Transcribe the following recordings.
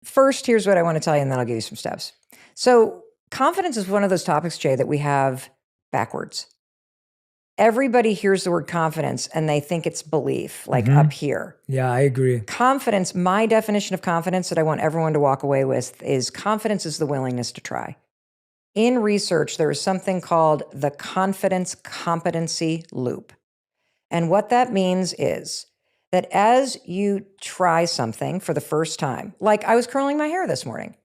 First, here's what I want to tell you, and then I'll give you some steps. So confidence is one of those topics, Jay, that we have backwards. Everybody hears the word confidence and they think it's belief, like up here. Yeah, I agree. Confidence, my definition of confidence that I want everyone to walk away with is confidence is the willingness to try. In research, there is something called the confidence competency loop. And what that means is that as you try something for the first time, like I was curling my hair this morning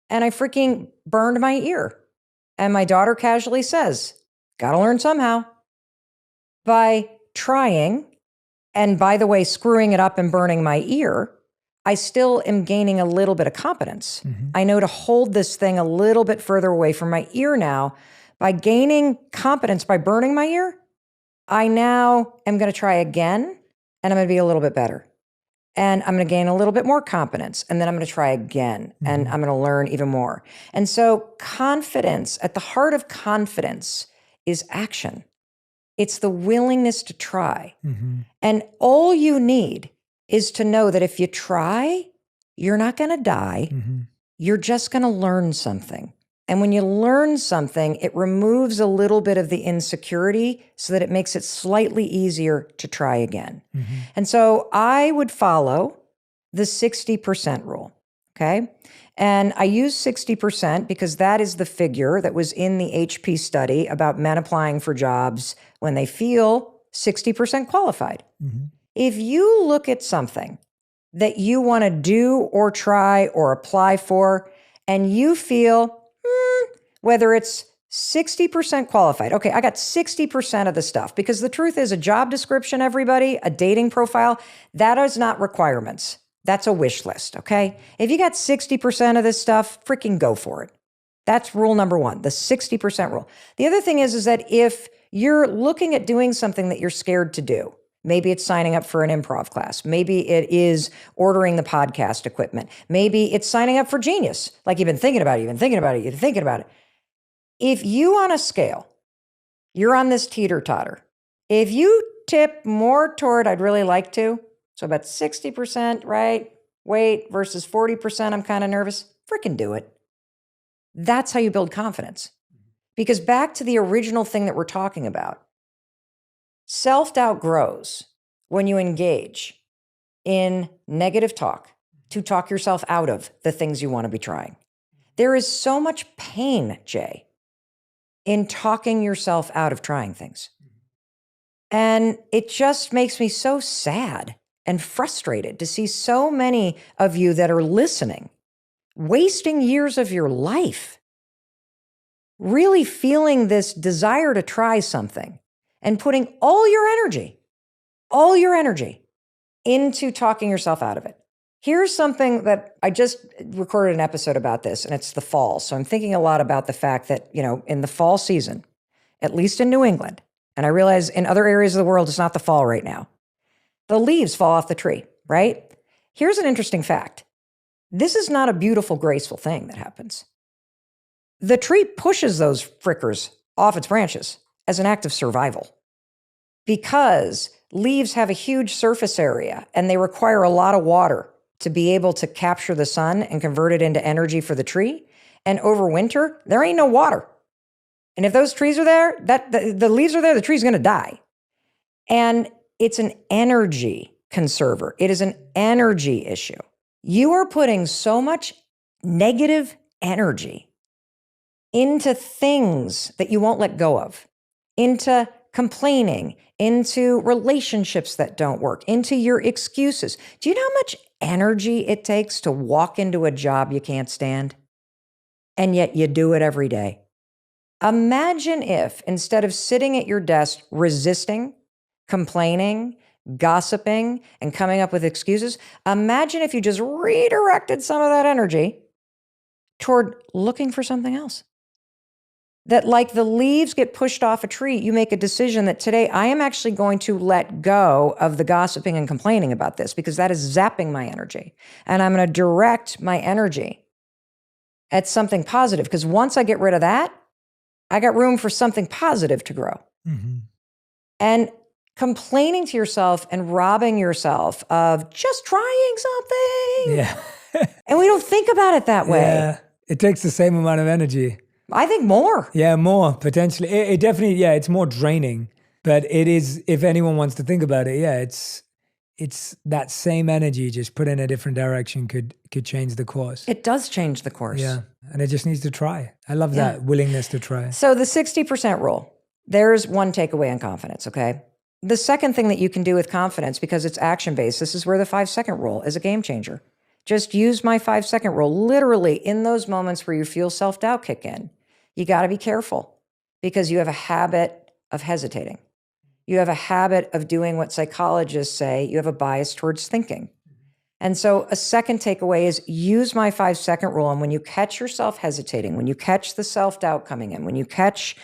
and I freaking burned my ear. And my daughter casually says, gotta learn somehow. By trying, and by the way, screwing it up and burning my ear, I still am gaining a little bit of competence. I know to hold this thing a little bit further away from my ear now. By gaining competence by burning my ear, I now am going to try again, and I'm going to be a little bit better. And I'm going to gain a little bit more competence, and then I'm going to try again, and I'm going to learn even more. And so confidence, at the heart of confidence is action. It's the willingness to try. And all you need is to know that if you try, you're not going to die. You're just going to learn something. And when you learn something, it removes a little bit of the insecurity so that it makes it slightly easier to try again. And so I would follow the 60% rule, okay? And I use 60% because that is the figure that was in the HP study about men applying for jobs when they feel 60% qualified. If you look at something that you want to do or try or apply for, and you feel, whether it's 60% qualified, okay, I got 60% of the stuff, because the truth is a job description, everybody, a dating profile, that is not requirements. That's a wish list, okay? If you got 60% of this stuff, freaking go for it. That's rule number one, the 60% rule. The other thing is that if you're looking at doing something that you're scared to do, maybe it's signing up for an improv class, maybe it is ordering the podcast equipment, maybe it's signing up for Genius, like you've been thinking about it. If you on a scale, you're on this teeter-totter, if you tip more toward I'd really like to, so about 60%, right? Wait, versus 40%, I'm kind of nervous. Freaking do it. That's how you build confidence. Because back to the original thing that we're talking about, self-doubt grows when you engage in negative talk to talk yourself out of the things you want to be trying. There is so much pain, Jay, in talking yourself out of trying things. And it just makes me so sad and frustrated to see so many of you that are listening, wasting years of your life, really feeling this desire to try something and putting all your energy into talking yourself out of it. Here's something that I just recorded an episode about this, and it's the fall. So I'm thinking a lot about the fact that, in the fall season, at least in New England, and I realize in other areas of the world, it's not the fall right now, the leaves fall off the tree, right? Here's an interesting fact. This is not a beautiful, graceful thing that happens. The tree pushes those frickers off its branches as an act of survival, because leaves have a huge surface area and they require a lot of water to be able to capture the sun and convert it into energy for the tree. And over winter, there ain't no water. And if those trees are there, the leaves are there, the tree's going to die. And it's an energy conserver. It is an energy issue. You are putting so much negative energy into things that you won't let go of, into complaining, into relationships that don't work, into your excuses. Do you know how much energy it takes to walk into a job you can't stand? And yet you do it every day. Imagine if instead of sitting at your desk resisting, complaining, gossiping, and coming up with excuses, imagine if you just redirected some of that energy toward looking for something else. That like the leaves get pushed off a tree, you make a decision that today I am actually going to let go of the gossiping and complaining about this, because that is zapping my energy. And I'm going to direct my energy at something positive, because once I get rid of that, I got room for something positive to grow. And complaining to yourself and robbing yourself of just trying something And we don't think about it that way. Yeah. It takes the same amount of energy. I think more. Yeah, more potentially. It definitely, yeah, it's more draining. But it is, if anyone wants to think about it, yeah, it's that same energy just put in a different direction could change the course. It does change the course. Yeah. And it just needs to try. I love that willingness to try. So the 60% rule, there's one takeaway on confidence, okay? The second thing that you can do with confidence, because it's action-based, this is where the 5-second rule is a game changer. Just use my 5-second rule literally in those moments where you feel self-doubt kick in. You got to be careful because you have a habit of hesitating. You have a habit of doing what psychologists say. You have a bias towards thinking. And so a second takeaway is use my 5-second rule. And when you catch yourself hesitating, when you catch the self-doubt coming in, when you catch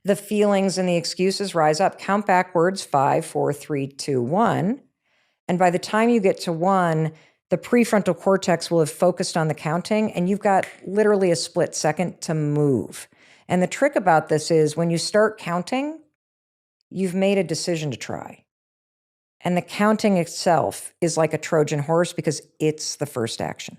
the feelings and the excuses rise up, count backwards, 5, 4, 3, 2, 1. And by the time you get to 1, the prefrontal cortex will have focused on the counting, and you've got literally a split second to move. And the trick about this is when you start counting, you've made a decision to try. And the counting itself is like a Trojan horse because it's the first action.